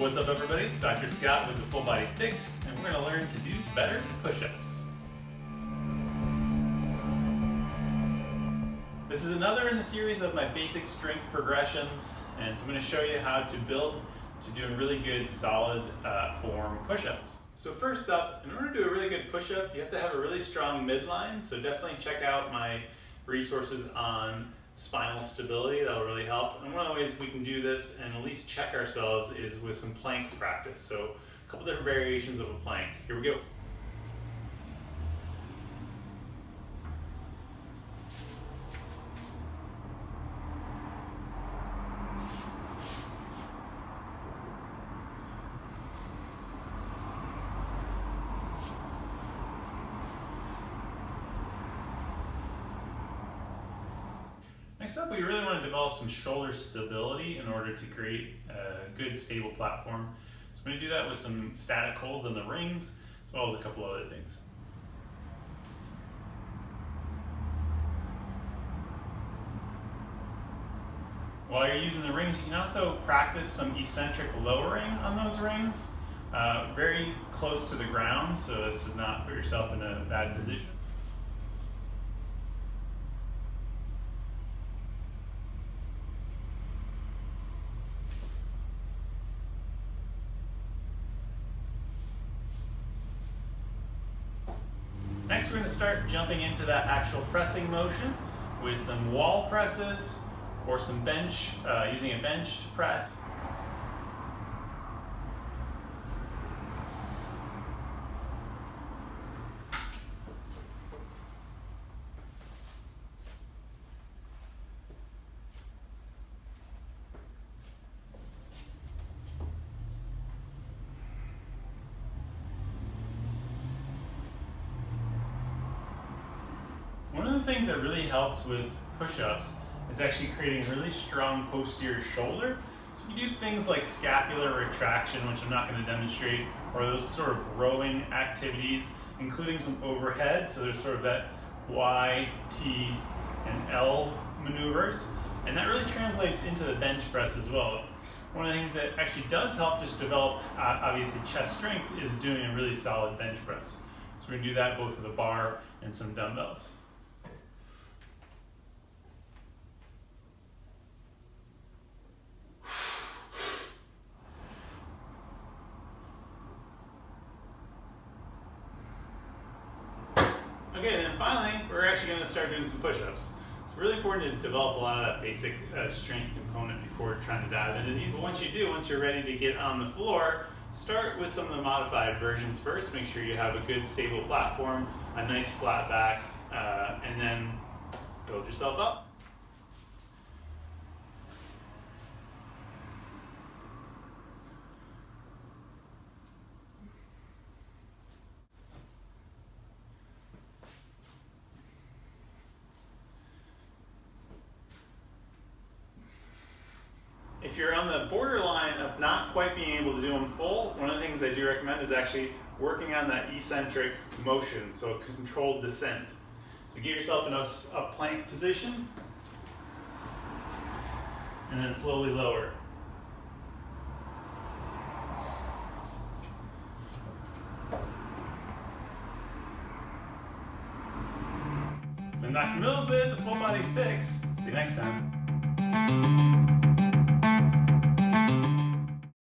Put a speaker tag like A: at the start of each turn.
A: What's up everybody, it's Dr. Scott with the Full Body Fix, and we're going to learn to do better push-ups. This is another in the series of my basic strength progressions, and so I'm going to show you how to build to doing really good solid form push-ups. So first up, in order to do a really good push-up, you have to have a really strong midline, so definitely check out my resources on spinal stability. That'll really help. And one of the ways we can do this and at least check ourselves is with some plank practice. So a couple different variations of a plank. Here we go. Next up, we really want to develop some shoulder stability in order to create a good stable platform. So I'm going to do that with some static holds on the rings, as well as a couple other things. While you're using the rings, you can also practice some eccentric lowering on those rings, very close to the ground, so as to not put yourself in a bad position. Next, we're going to start jumping into that actual pressing motion with some wall presses or some bench, using a bench to press. One of the things that really helps with push-ups is actually creating a really strong posterior shoulder. So you do things like scapular retraction, which I'm not going to demonstrate, or those sort of rowing activities, including some overhead. So there's sort of that Y, T, and L maneuvers. And that really translates into the bench press as well. One of the things that actually does help just develop, obviously, chest strength is doing a really solid bench press. So we're going to do that both with a bar and some dumbbells. Okay, and then finally, we're actually going to start doing some push-ups. It's really important to develop a lot of that basic strength component before trying to dive into these. But once you're ready to get on the floor, start with some of the modified versions first. Make sure you have a good stable platform, a nice flat back, and then build yourself up. If you're on the borderline of not quite being able to do them full, one of the things I do recommend is actually working on that eccentric motion, so a controlled descent. So get yourself in a plank position, and then slowly lower. It's been Dr. Mills with the Full Body Fix. See you next time.